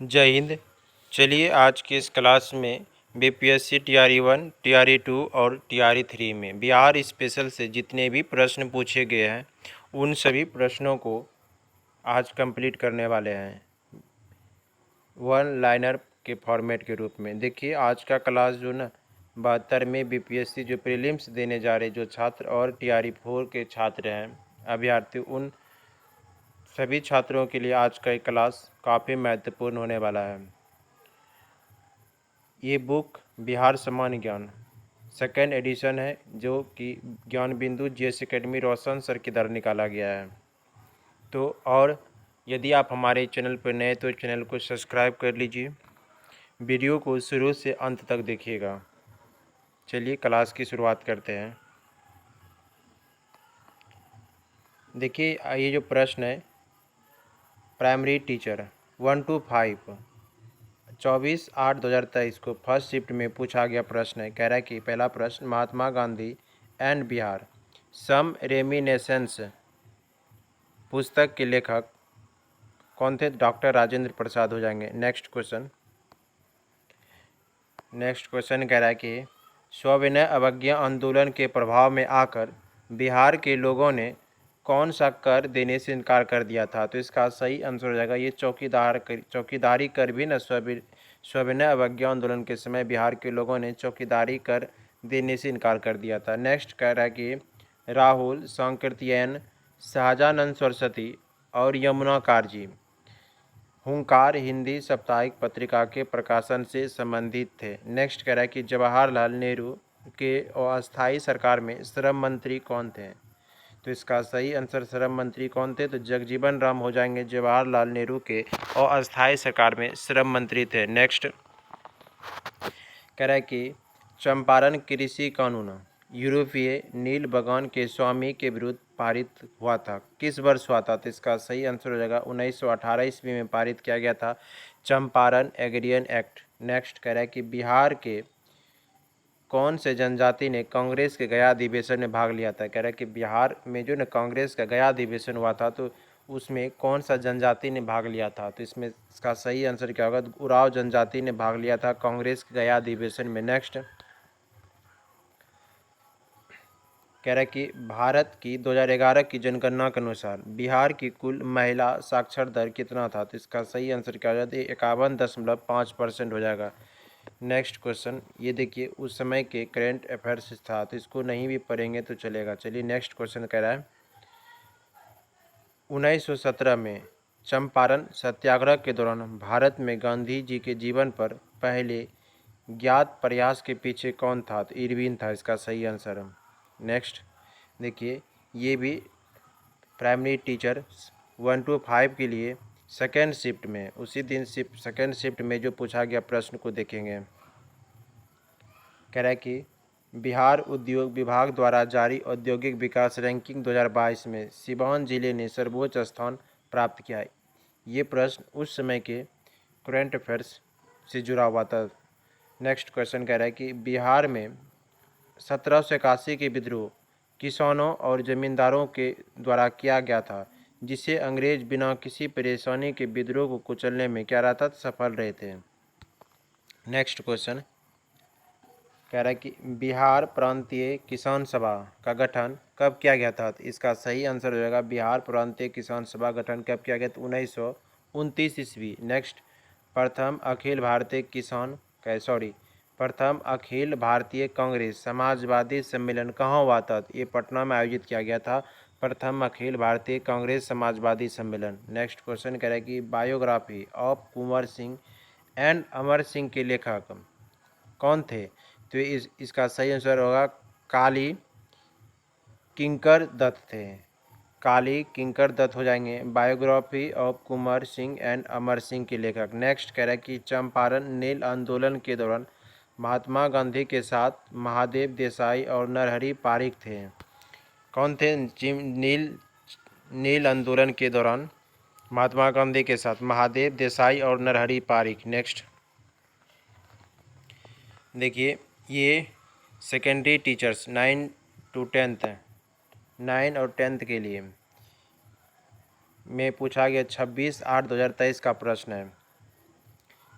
जय हिंद। चलिए आज की इस क्लास में बीपीएससी टीआरई 1, टीआरई 2 और टीआरई 3 में बिहार स्पेशल से जितने भी प्रश्न पूछे गए हैं उन सभी प्रश्नों को आज कंप्लीट करने वाले हैं वन लाइनर के फॉर्मेट के रूप में। देखिए आज का क्लास जो ना 72 में बीपीएससी जो प्रीलिम्स देने जा रहे जो छात्र और टीआरई 4 के छात्र हैं अभ्यर्थी, उन सभी छात्रों के लिए आज का क्लास काफ़ी महत्वपूर्ण होने वाला है। ये बुक बिहार सामान्य ज्ञान सेकेंड एडिशन है जो कि ज्ञान बिंदु जीएस एकेडमी रोशन सर के द्वारा निकाला गया है। तो और यदि आप हमारे चैनल पर नए तो चैनल को सब्सक्राइब कर लीजिए, वीडियो को शुरू से अंत तक देखिएगा। चलिए क्लास की शुरुआत करते हैं। देखिए ये जो प्रश्न है प्राइमरी टीचर 1 to 5 24/8/2023 को फर्स्ट शिफ्ट में पूछा गया प्रश्न है। कह रहा है कि पहला प्रश्न महात्मा गांधी एंड बिहार सम रेमिनेसेंस पुस्तक के लेखक कौन थे? डॉक्टर राजेंद्र प्रसाद हो जाएंगे। नेक्स्ट क्वेश्चन कह रहा है कि सविनय अवज्ञा आंदोलन के प्रभाव में आकर बिहार के लोगों ने कौन सा कर देने से इनकार कर दिया था? तो इसका सही आंसर हो जाएगा ये चौकीदारी कर भी न सविनय अवज्ञा आंदोलन के समय बिहार के लोगों ने चौकीदारी कर देने से इनकार कर दिया था। नेक्स्ट कह रहा है कि राहुल सांकृत्यायन, शाहजानंद सरस्वती और यमुना कारजी हुंकार हिंदी साप्ताहिक पत्रिका के प्रकाशन से संबंधित थे। नेक्स्ट कह रहा है कि जवाहरलाल नेहरू के अस्थायी सरकार में श्रम मंत्री कौन थे? तो इसका सही आंसर श्रम मंत्री कौन थे? तो जगजीवन राम हो जाएंगे। जवाहरलाल नेहरू के अस्थायी सरकार में श्रम मंत्री थे। नेक्स्ट कह रहा है कि चंपारण कृषि कानून यूरोपीय नील बगान के स्वामी के विरुद्ध पारित हुआ था, किस वर्ष हुआ था? तो इसका सही आंसर हो जाएगा 1918 ईस्वी में पारित किया गया था चंपारण एग्रियन एक्ट। नेक्स्ट कह रहा है कि बिहार के कौन से जनजाति ने कांग्रेस के गया अधिवेशन में भाग लिया था? कह रहा है कि बिहार में जो ना कांग्रेस का गया अधिवेशन हुआ था तो उसमें कौन सा जनजाति ने भाग लिया था? तो इसमें इसका सही आंसर क्या होगा? उराव जनजाति ने भाग लिया था कांग्रेस के गया अधिवेशन में। नेक्स्ट कह रहा है कि भारत की 2011 की जनगणना के अनुसार बिहार की कुल महिला साक्षर दर कितना था? तो इसका सही आंसर क्या हो जाता है? 51.5% हो जाएगा। नेक्स्ट क्वेश्चन ये देखिए उस समय के करेंट अफेयर्स था तो इसको नहीं भी पढ़ेंगे तो चलेगा। चलिए नेक्स्ट क्वेश्चन कह रहा है 1917 में चंपारण सत्याग्रह के दौरान भारत में गांधी जी के जीवन पर पहले ज्ञात प्रयास के पीछे कौन था? तो इरविन था इसका सही आंसर है। नेक्स्ट देखिए ये भी प्राइमरी टीचर 1 to 5 के लिए सेकेंड शिफ्ट में उसी दिन सेकेंड शिफ्ट में जो पूछा गया प्रश्न को देखेंगे। कह रहा है कि बिहार उद्योग विभाग द्वारा जारी औद्योगिक विकास रैंकिंग 2022 में सिवान जिले ने सर्वोच्च स्थान प्राप्त किया है। ये प्रश्न उस समय के करंट अफेयर्स से जुड़ा हुआ था। नेक्स्ट क्वेश्चन कह रहा है कि बिहार में 1781 के विद्रोह किसानों और जमींदारों के द्वारा किया गया था जिसे अंग्रेज बिना किसी परेशानी के विद्रोह को कुचलने में क्या रहा था? सफल रहे थे। नेक्स्ट क्वेश्चन कह रहा है कि बिहार प्रांतीय किसान सभा का गठन कब किया गया था? तो इसका सही आंसर हो जाएगा बिहार प्रांतीय किसान सभा गठन कब किया गया? तो 1929 ईस्वी। नेक्स्ट प्रथम अखिल भारतीय कांग्रेस समाजवादी सम्मेलन कहाँ हुआ था? ये पटना में आयोजित किया गया था प्रथम अखिल भारतीय कांग्रेस समाजवादी सम्मेलन। नेक्स्ट क्वेश्चन कह रहा है कि biography of Kunwar Singh and Amar Singh के लेखक कौन थे? तो इसका सही आंसर होगा काली किंकर दत्त थे। काली किंकर दत्त हो जाएंगे biography of Kunwar Singh and Amar Singh के लेखक। नेक्स्ट कह रहा है कि चंपारण नील आंदोलन के दौरान महात्मा गांधी के साथ महादेव देसाई और नरहरि पारिक थे। कौन थे? नील आंदोलन के दौरान महात्मा गांधी के साथ महादेव देसाई और नरहरि पारिक। नेक्स्ट देखिए ये सेकेंडरी टीचर्स 9 to 10 9 और 10 के लिए में पूछा गया 26/8/2023 का प्रश्न है।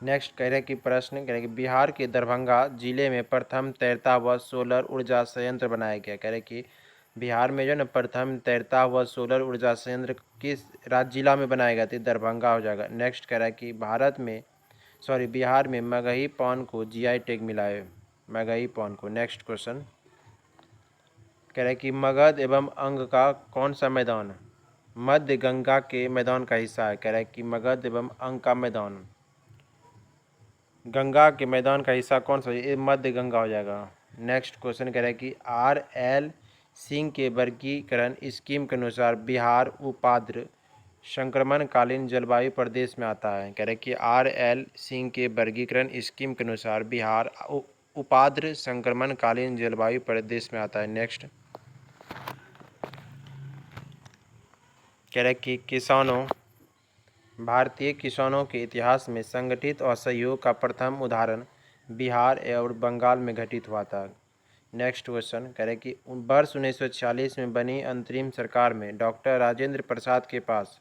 नेक्स्ट कह रहे कि प्रश्न कह रहे कि बिहार के दरभंगा जिले में प्रथम तैरता हुआ सोलर ऊर्जा संयंत्र बनाया गया। कह रहे कि बिहार में जो ना प्रथम तैरता हुआ सोलर ऊर्जा संयंत्र किस राज्य जिला में बनाया गया? तो दरभंगा हो जाएगा। नेक्स्ट कह रहा है कि बिहार में मगही पान को जीआई टैग मिला है, मगही पान को। नेक्स्ट क्वेश्चन कह रहा है कि मगध एवं अंग का कौन सा मैदान मध्य गंगा के मैदान का हिस्सा है? कह रहा है कि मगध एवं अंग का मैदान गंगा के मैदान का हिस्सा कौन सा? ये मध्य गंगा हो जाएगा। नेक्स्ट क्वेश्चन कह रहा है कि RL सिंह के वर्गीकरण स्कीम के अनुसार बिहार उपाद्र संक्रमणकालीन जलवायु प्रदेश में आता है। कह रहे कि RL सिंह के वर्गीकरण स्कीम के अनुसार बिहार उपाद्र संक्रमणकालीन जलवायु प्रदेश में आता है। नेक्स्ट कह रहे कि भारतीय किसानों के इतिहास में संगठित असहयोग का प्रथम उदाहरण बिहार और बंगाल में घटित हुआ था। नेक्स्ट क्वेश्चन कह रहे कि वर्ष 1946 में बनी अंतरिम सरकार में डॉक्टर राजेंद्र प्रसाद के पास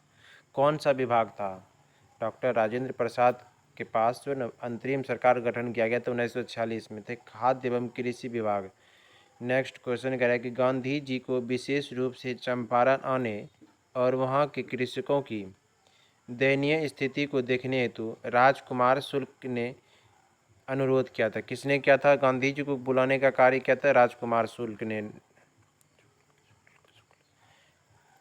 कौन सा विभाग था? डॉक्टर राजेंद्र प्रसाद के पास जो न अंतरिम सरकार गठन किया गया था 1946 में थे खाद्य एवं कृषि विभाग। नेक्स्ट क्वेश्चन कह रहा है कि गांधी जी को विशेष रूप से चंपारण आने और वहाँ के कृषकों की दयनीय स्थिति को देखने हेतु राजकुमार शुक्ल ने अनुरोध किया था। किसने किया था? गांधी जी को बुलाने का कार्य किया था राजकुमार शुक्ल ने।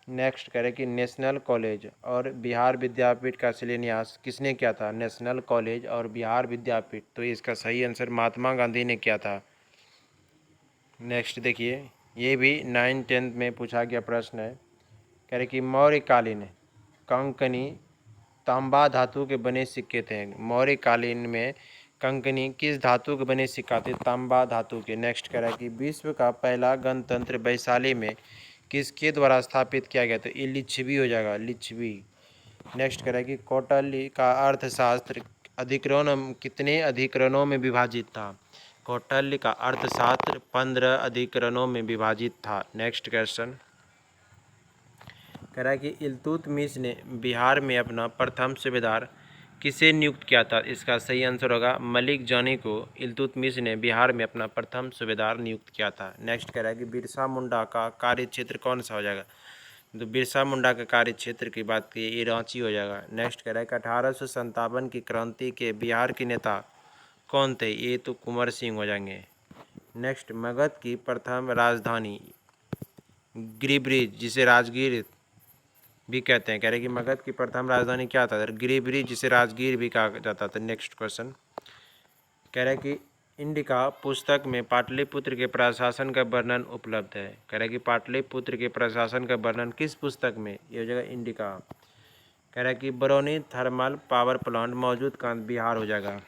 नेक्स्ट कह रहे कि नेशनल कॉलेज और बिहार विद्यापीठ का शिलान्यास किसने किया था? नेशनल कॉलेज और बिहार विद्यापीठ, तो इसका सही आंसर महात्मा गांधी ने किया था। नेक्स्ट देखिए, ये भी 9th-10th में पूछा गया प्रश्न है। कह रहे कि मौर्यकालीन कंकनी तांबा धातु के बने सिक्के थे। मौर्यकालीन में कंकनी किस धातु के बने सिक्का थे? तांबा धातु के। नेक्स्ट कह रहा है कि विश्व का पहला गणतंत्र वैशाली में किसके द्वारा स्थापित किया गया? तो ये लिच्छवी हो जाएगा, लिच्छवी। नेक्स्ट कह रहा है कि कौटिल्य का अर्थशास्त्र अधिकरण कितने अधिकरणों में विभाजित था? कौटिल्य का अर्थशास्त्र 15 अधिकरणों में विभाजित था। नेक्स्ट क्वेश्चन कह रहा है कि इल्तुतमिश ने बिहार में अपना प्रथम सूबेदार किसे नियुक्त किया था? इसका सही आंसर होगा मलिक जानी को इल्तुतमिश ने बिहार में अपना प्रथम सूबेदार नियुक्त किया था। नेक्स्ट कह रहा है कि बिरसा मुंडा का कार्य क्षेत्र कौन सा हो जाएगा? तो बिरसा मुंडा के कार्य क्षेत्र की बात की ये रांची हो जाएगा। नेक्स्ट कह रहा है कि 1857 की क्रांति के बिहार के नेता कौन थे? ये तो कुंवर सिंह हो जाएंगे। नेक्स्ट मगध की प्रथम राजधानी गिरिब्रिज जिसे राजगीर भी कहते हैं। कह रहे कि मगध की प्रथम राजधानी क्या था? गिरिब्रिज जिसे राजगीर भी कहा जाता था। नेक्स्ट क्वेश्चन कह रहे कि इंडिका पुस्तक में पाटलिपुत्र के प्रशासन का वर्णन उपलब्ध है। कह रहे कि पाटलिपुत्र के प्रशासन का वर्णन किस पुस्तक में? ये हो जाएगा इंडिका। कह रहा है कि बरौनी थर्मल पावर प्लांट मौजूद कहाँ? बिहार हो जाएगा।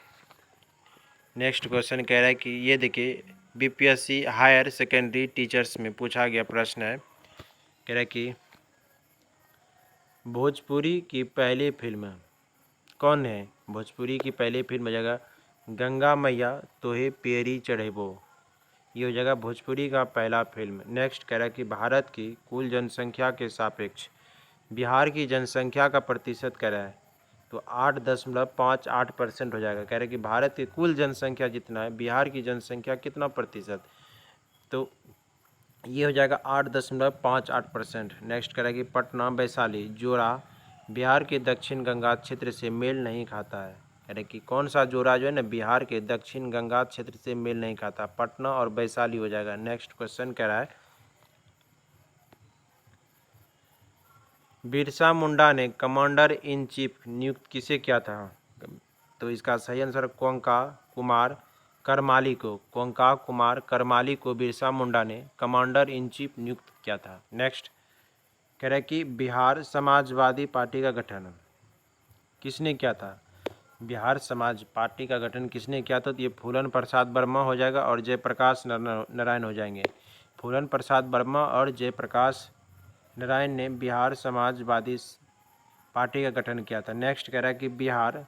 नेक्स्ट क्वेश्चन कह रहा है कि ये देखिए बीपीएससी हायर सेकेंडरी टीचर्स में पूछा गया प्रश्न है। कह रहा है कि भोजपुरी की पहली फिल्म कौन है? भोजपुरी की पहली फिल्म हो जाएगा गंगा मैया तोहे पेरी चढ़ेबो। ये हो जाएगा भोजपुरी का पहला फिल्म। नेक्स्ट कह रहा है कि भारत की कुल जनसंख्या के सापेक्ष बिहार की जनसंख्या का प्रतिशत कह रहा है तो 8.58% हो जाएगा। कह रहे हैं कि भारत की कुल जनसंख्या जितना है बिहार की जनसंख्या कितना प्रतिशत? तो ये हो जाएगा 8.58%। नेक्स्ट कह रहा है कि पटना वैशाली जोड़ा बिहार के दक्षिण गंगा क्षेत्र से मेल नहीं खाता है। कह रहे कि कौन सा जोड़ा जो है ना बिहार के दक्षिण गंगा क्षेत्र से मेल नहीं खाता? पटना और वैशाली हो जाएगा। नेक्स्ट क्वेश्चन कह रहा है बिरसा मुंडा ने कमांडर इन चीफ नियुक्त किसे किया था? तो इसका सही आंसर कोंका कुमार करमाली को। कोंका कुमार करमाली को बिरसा मुंडा ने कमांडर इन चीफ नियुक्त किया था। नेक्स्ट कह रहा है कि बिहार समाजवादी पार्टी का गठन किसने किया था? बिहार समाज पार्टी का गठन किसने किया था? तो ये फूलन प्रसाद वर्मा हो जाएगा और जयप्रकाश नारायण हो जाएंगे। फूलन प्रसाद वर्मा और जयप्रकाश नारायण ने बिहार समाजवादी पार्टी का गठन किया था। नेक्स्ट कह रहा है कि बिहार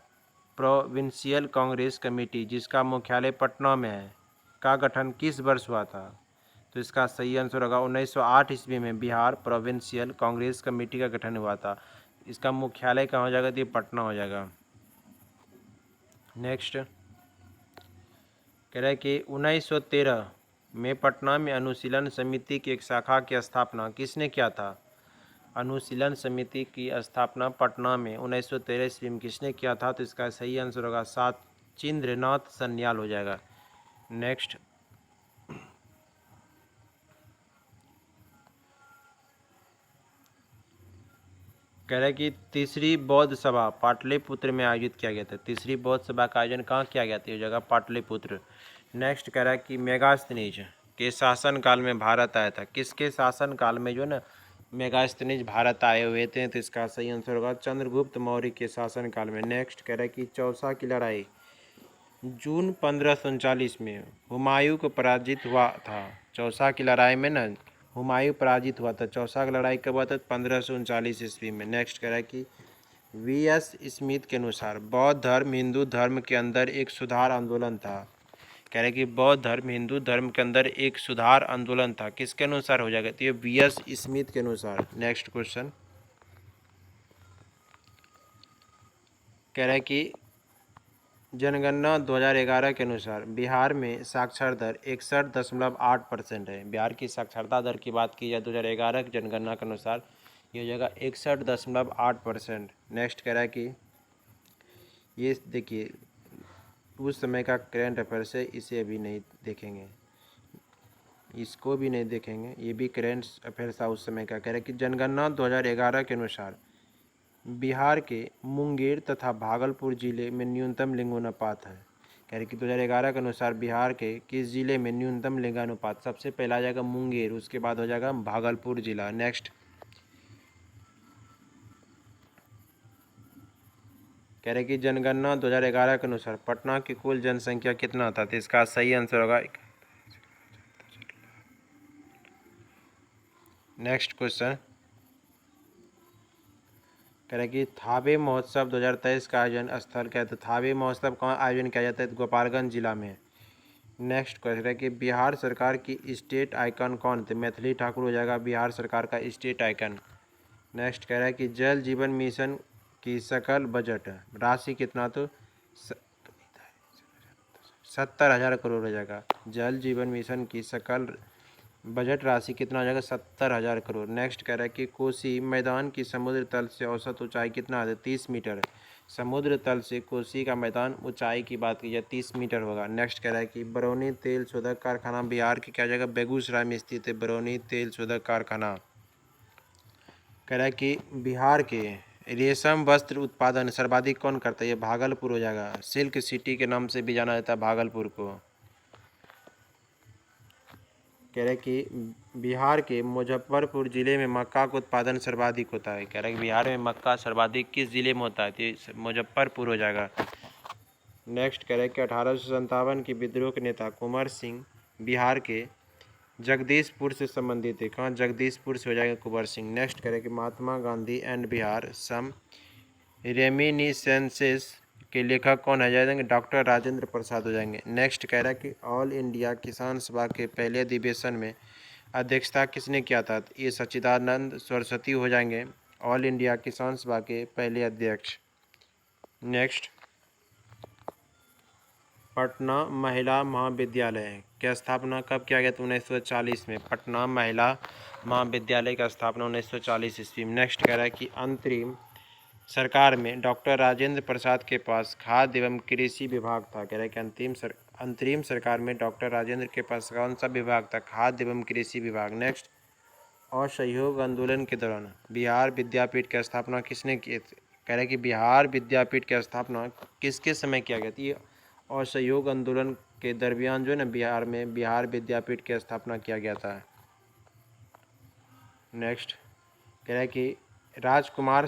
प्रोविंशियल कांग्रेस कमेटी जिसका मुख्यालय पटना में है का गठन किस वर्ष हुआ था? तो इसका सही आंसर होगा 1908 ईस्वी में बिहार प्रोविंशियल कांग्रेस कमेटी का गठन हुआ था। इसका मुख्यालय कहाँ हो जाएगा? तो ये पटना हो जाएगा। नेक्स्ट कह रहा है कि 1913 में पटना में अनुशीलन समिति की एक शाखा की स्थापना किसने किया था? अनुशीलन समिति की स्थापना पटना में 1913 ईस्वी में किसने किया था? तो इसका सही आंसर होगा साचिंद्रनाथ सन्याल हो जाएगा। नेक्स्ट कह रहा है कि तीसरी बौद्ध सभा पाटलिपुत्र में आयोजित किया गया था। तीसरी बौद्ध सभा का आयोजन कहाँ किया गया था? ये जगह पाटलिपुत्र। नेक्स्ट कह रहा है कि मेगास्थनीज के शासन काल में भारत आया था। किसके शासन काल में जो ना मेगास्थनीज भारत आए हुए थे? तो इसका सही आंसर होगा चंद्रगुप्त मौर्य के शासन काल में। नेक्स्ट कह रहा है कि चौसा की लड़ाई जून 1539 में हुमायूं को पराजित हुआ था। चौसा की लड़ाई में ना हुमायूं पराजित हुआ था। चौसा की लड़ाई कब हुआ था? 1539 ईस्वी में। नेक्स्ट कह रहा है कि वी.एस. स्मिथ के अनुसार बौद्ध धर्म हिंदू धर्म के अंदर एक सुधार आंदोलन था। कह रहे हैं कि बौद्ध धर्म हिंदू धर्म के अंदर एक सुधार आंदोलन था। किसके अनुसार हो जाएगा? तो ये वी.एस. स्मिथ के अनुसार। नेक्स्ट क्वेश्चन कह रहा है कि जनगणना 2011 के अनुसार बिहार में साक्षर दर 61.8% है। बिहार की साक्षरता दर की बात की जाए 2011 की जनगणना के अनुसार ये हो जाएगा 61.8%। नेक्स्ट कह रहा है कि ये देखिए उस समय का करेंट अफेयर्स है, इसे अभी नहीं देखेंगे, इसको भी नहीं देखेंगे, ये भी करेंट अफेयर्स था उस समय का। कह रहा है कि जनगणना 2011 के अनुसार बिहार के मुंगेर तथा भागलपुर जिले में न्यूनतम लिंगानुपात है। कह रहे कि 2011 के अनुसार बिहार के किस जिले में न्यूनतम लिंगानुपात? सबसे पहला आ जाएगा मुंगेर, उसके बाद हो जाएगा भागलपुर जिला। नेक्स्ट कह रहे कि जनगणना 2011 के अनुसार पटना की कुल जनसंख्या कितना था? तो इसका सही आंसर होगा। नेक्स्ट क्वेश्चन कह रहे कि थावे महोत्सव 2023 का आयोजन स्थल क्या है? तो थावे महोत्सव कहाँ आयोजन किया जाता है? तो गोपालगंज जिला में। नेक्स्ट क्वेश्चन है कि बिहार सरकार की स्टेट आइकन कौन थे? मैथिली ठाकुर हो जाएगा बिहार सरकार का स्टेट आइकन। नेक्स्ट कह रहा है कि जल जीवन मिशन की सकल बजट राशि कितना? तो 70,000 करोड़ हो जाएगा। जल जीवन मिशन की सकल बजट राशि कितना हो जाएगा? 70,000 करोड़। नेक्स्ट कह रहा है कि कोसी मैदान की समुद्र तल से औसत ऊंचाई कितना है? 30 मीटर। समुद्र तल से कोसी का मैदान ऊंचाई की बात की जाए 30 मीटर होगा। नेक्स्ट कह रहा है कि बरौनी तेल शोधक कारखाना बिहार की क्या जगह? बेगूसराय में स्थित है बरौनी तेल शोधक कारखाना। कह रहा है कि बिहार के रेशम वस्त्र उत्पादन सर्वाधिक कौन करता है? ये भागलपुर हो जाएगा। सिल्क सिटी के नाम से भी जाना जाता है भागलपुर को। कह रहे कि बिहार के मुजफ्फरपुर जिले में मक्का का उत्पादन सर्वाधिक होता है। कह रहे कि बिहार में मक्का सर्वाधिक किस जिले में होता है? तो मुजफ्फरपुर हो जाएगा। नेक्स्ट कह रहे कि 1857 के विद्रोह के नेता कुंवर सिंह बिहार के जगदीशपुर से संबंधित है। कहाँ? जगदीशपुर से हो जाएगा कुंवर सिंह। नेक्स्ट कह रहे कि Mahatma Gandhi and Bihar some reminiscences के लेखक कौन है जाएंगे? डॉक्टर राजेंद्र प्रसाद हो जाएंगे। नेक्स्ट कह रहा है कि ऑल इंडिया किसान सभा के पहले अधिवेशन में अध्यक्षता किसने किया था? ये सच्चिदानंद सरस्वती हो जाएंगे ऑल इंडिया किसान सभा के पहले अध्यक्ष। नेक्स्ट पटना महिला महाविद्यालय की स्थापना कब किया गया था? 1940 में। पटना महिला महाविद्यालय की स्थापना 1940 ईस्वी में। नेक्स्ट कह रहा है कि अंतरिम सरकार में डॉक्टर राजेंद्र प्रसाद के पास खाद्य एवं कृषि विभाग था। कह रहे हैं कि अंतरिम सरकार में डॉक्टर राजेंद्र के पास कौन सा विभाग था? खाद्य एवं कृषि विभाग। नेक्स्ट असहयोग आंदोलन के दौरान बिहार विद्यापीठ की स्थापना किसने की? कह रहे हैं कि बिहार विद्यापीठ की स्थापना किसके समय किया गया था? ये असहयोग आंदोलन के दरमियान जो है ना बिहार में बिहार विद्यापीठ की स्थापना किया गया था। नेक्स्ट कह रहा है कि राजकुमार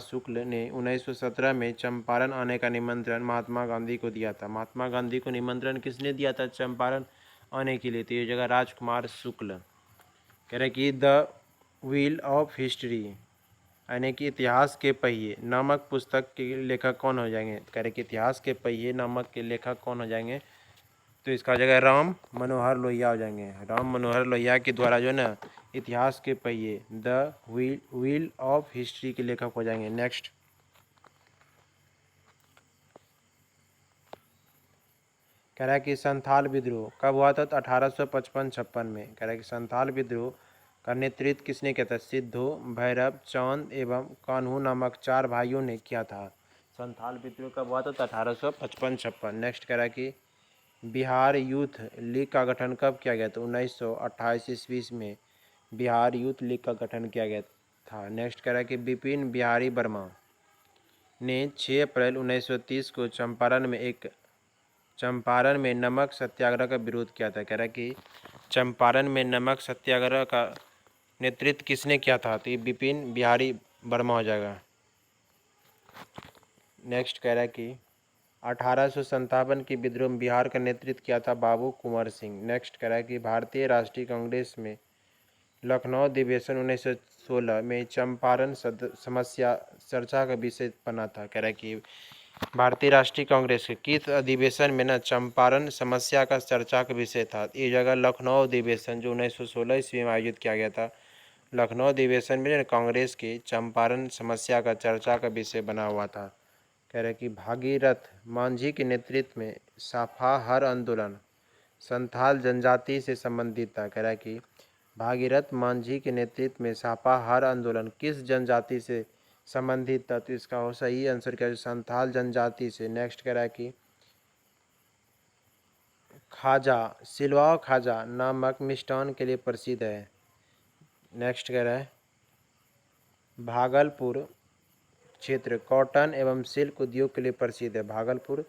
शुक्ल ने 1917 में चंपारण आने का निमंत्रण महात्मा गांधी को दिया था। महात्मा गांधी को निमंत्रण किसने दिया था चंपारण आने के लिए? तो ये जगह राजकुमार शुक्ल। कह रहे कि द व्हील ऑफ हिस्ट्री यानी कि इतिहास के पहिए नामक पुस्तक के लेखक कौन हो जाएंगे? कह रहे कि इतिहास के पहिए नामक के लेखक कौन हो जाएंगे? तो इसका जगह राम मनोहर लोहिया हो जाएंगे। राम मनोहर लोहिया के द्वारा जो है ना इतिहास के पहिए द व्हील ऑफ हिस्ट्री के लेखक हो जाएंगे। नेक्स्ट कह रहा है कि संथाल विद्रोह कब हुआ था? तो 1855-56 में। कह रहा है कि संथाल विद्रोह का नेतृत्व किसने किया था? सिद्धू, भैरव, चांद एवं कान्हू नामक 4 भाइयों ने किया था। संथाल विद्रोह कब हुआ था? तो 1855-56। नेक्स्ट कह रहा है कि बिहार यूथ लीग का गठन कब किया गया था? 1928 ईस्वी में बिहार यूथ लीग का गठन किया गया था। नेक्स्ट कह रहा है कि बिपिन बिहारी वर्मा ने 6 अप्रैल 1930 को चंपारण में नमक सत्याग्रह का विरोध किया था। कह रहा है कि चंपारण में नमक सत्याग्रह का नेतृत्व किसने किया था? तो ये बिपिन बिहारी वर्मा हो जाएगा। नेक्स्ट कह रहा है कि 1857 के विद्रोह में बिहार का नेतृत्व किया था बाबू कुंवर सिंह। नेक्स्ट कह रहा है कि भारतीय राष्ट्रीय कांग्रेस में लखनऊ अधिवेशन 1916 में चंपारण समस्या चर्चा का विषय बना था। कह रहा है कि भारतीय राष्ट्रीय कांग्रेस के किस अधिवेशन में ना चंपारण समस्या का चर्चा का विषय था? ये जगह लखनऊ अधिवेशन जो 1916 ईस्वी में आयोजित किया गया था। लखनऊ अधिवेशन में कांग्रेस के चंपारण समस्या का चर्चा का विषय बना हुआ था। कह रहे कि भागीरथ मांझी के नेतृत्व में सापाहार आंदोलन संथाल जनजाति से संबंधित था। कह रहा है कि भागीरथ मांझी के नेतृत्व में सापाहार आंदोलन किस जनजाति से संबंधित था? तो इसका हो सही आंसर क्या है? संथाल जनजाति से। नेक्स्ट कह रहा है कि खाजा सिलवाओ खाजा नामक मिष्ठान के लिए प्रसिद्ध है। नेक्स्ट कह रहा है भागलपुर क्षेत्र कॉटन एवं सिल्क उद्योग के लिए प्रसिद्ध है। भागलपुर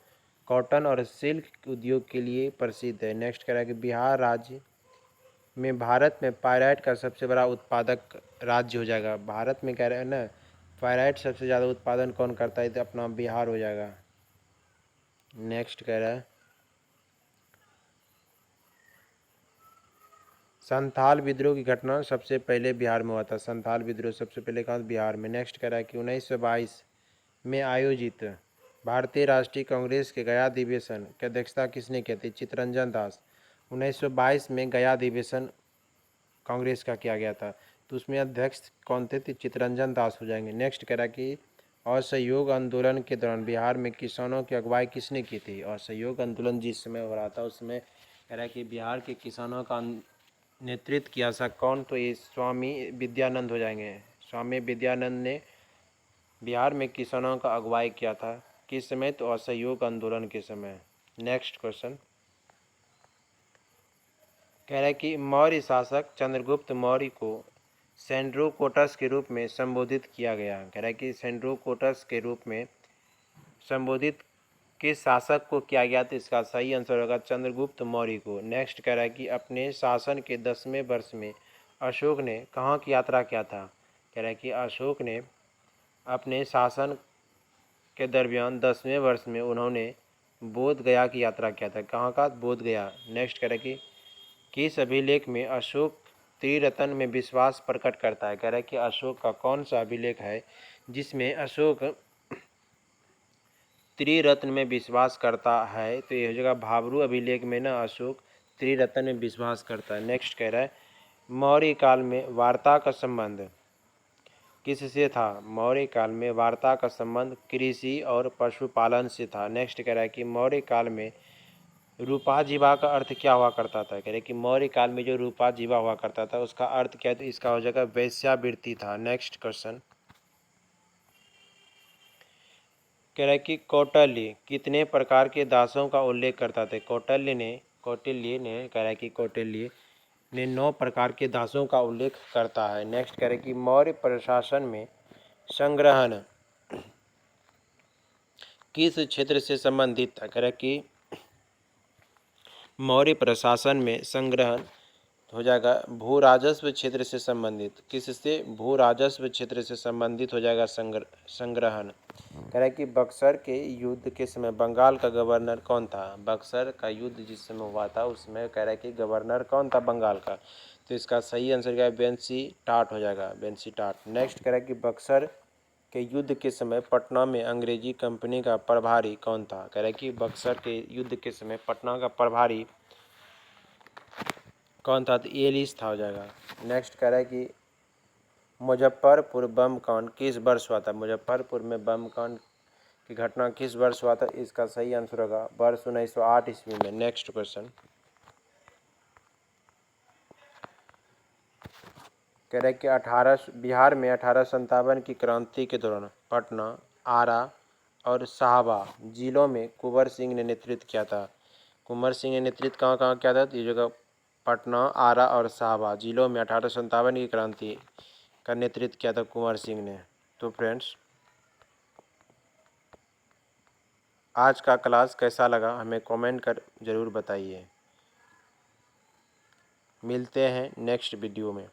कॉटन और सिल्क उद्योग के लिए प्रसिद्ध है। नेक्स्ट कह रहा है कि बिहार राज्य में भारत में पायराइट का सबसे बड़ा उत्पादक राज्य हो जाएगा। भारत में कह रहे हैं ना पायराइट सबसे ज़्यादा उत्पादन कौन करता है? तो अपना बिहार हो जाएगा। नेक्स्ट कह रहा है संथाल विद्रोह की घटना सबसे पहले बिहार में हुआ था। संथाल विद्रोह सबसे पहले कहाँ? बिहार में। नेक्स्ट कह रहा है कि 1922 में आयोजित भारतीय राष्ट्रीय कांग्रेस के गया अधिवेशन की अध्यक्षता किसने की थी? चित्तरंजन दास। 1922 में गया अधिवेशन कांग्रेस का किया गया था, तो उसमें अध्यक्ष कौन थे? तो चित्तरंजन दास हो जाएंगे। नेक्स्ट कह रहा है कि असहयोग आंदोलन के दौरान बिहार में किसानों की अगुवाई किसने की थी? असहयोग आंदोलन जिस समय हो रहा था उसमें कह रहा है कि बिहार के किसानों का नेतृत्व किया था कौन? तो ये स्वामी विद्यानंद हो जाएंगे। स्वामी विद्यानंद ने बिहार में किसानों का अगुवाई किया था किस समय? तो असहयोग आंदोलन के समय। नेक्स्ट क्वेश्चन कह रहा है कि मौर्य शासक चंद्रगुप्त मौर्य को सेंड्रोकोटस के रूप में संबोधित किया गया। कह रहा है कि सेंड्रोकोटस के रूप में संबोधित किस शासक को किया गया? तो इसका सही आंसर होगा चंद्रगुप्त मौर्य को। नेक्स्ट कह रहा है कि अपने शासन के 10वें वर्ष में अशोक ने कहाँ की यात्रा किया था? कह रहा है कि अशोक ने अपने शासन के दरमियान 10वें वर्ष में उन्होंने बोध गया की यात्रा किया था। कहाँ का? बोध गया। नेक्स्ट कह रहा है कि किस अभिलेख में अशोक त्रिरत्न में विश्वास प्रकट करता है? कह रहा है कि अशोक का कौन सा अभिलेख है जिसमें अशोक त्रिरत्न में विश्वास करता है? तो ये हो जाएगा भाब्रू अभिलेख में ना अशोक त्रिरत्न में विश्वास करता है। नेक्स्ट कह रहा है मौर्य काल में वार्ता का संबंध किससे था? मौर्य काल में वार्ता का संबंध कृषि और पशुपालन से था। नेक्स्ट कह रहा है कि मौर्य काल में रूपा जीवा का अर्थ क्या हुआ करता था? कह रहे कि मौर्य काल में जो रूपा जीवा हुआ करता था उसका अर्थ क्या है? तो इसका हो जाएगा वेश्यावृत्ति था। नेक्स्ट क्वेश्चन कह रहा है कि कौटिल्य कितने प्रकार के दासों का उल्लेख करता था? कौटिल्य ने कह रहा है कि कौटिल्य ने 9 प्रकार के दासों का उल्लेख करता है। नेक्स्ट कह रहा है कि मौर्य प्रशासन में संग्रहण किस क्षेत्र से संबंधित था? कह रहा है कि मौर्य प्रशासन में संग्रहण हो जाएगा भू राजस्व क्षेत्र से संबंधित। किससे? भू राजस्व क्षेत्र से संबंधित हो जाएगा संग्रहण। कह रहा है कि बक्सर के युद्ध के समय बंगाल का गवर्नर कौन था? बक्सर का युद्ध जिस समय हुआ था उसमें कह रहा है कि गवर्नर कौन था बंगाल का? तो इसका सही आंसर क्या है? बेंसी टाट हो जाएगा, बेंसी टाट। नेक्स्ट कह रहा है कि बक्सर के युद्ध के समय पटना में अंग्रेजी कंपनी का प्रभारी कौन था? कह रहा है कि बक्सर के युद्ध के समय पटना का प्रभारी कौन था? तो एलिस था हो जाएगा। नेक्स्ट कह रहा है कि मुजफ्फरपुर बम कांड किस वर्ष हुआ था? मुजफ्फरपुर में बम कांड कि घटना किस वर्ष हुआ था। इसका सही आंसर होगा वर्ष 1908 ईस्वी में। नेक्स्ट क्वेश्चन कह रहे कि बिहार में 1857 की क्रांति के दौरान पटना, आरा और साहबा जिलों में कुंवर सिंह ने नेतृत्व किया था। कुंवर सिंह ने नेतृत्व कहाँ कहाँ किया था? तो ये जगह पटना, आरा और साहबा जिलों में 1857 की क्रांति का नेतृत्व किया था कुंवर सिंह ने। तो फ्रेंड्स, आज का क्लास कैसा लगा हमें कमेंट कर ज़रूर बताइए। मिलते हैं नेक्स्ट वीडियो में।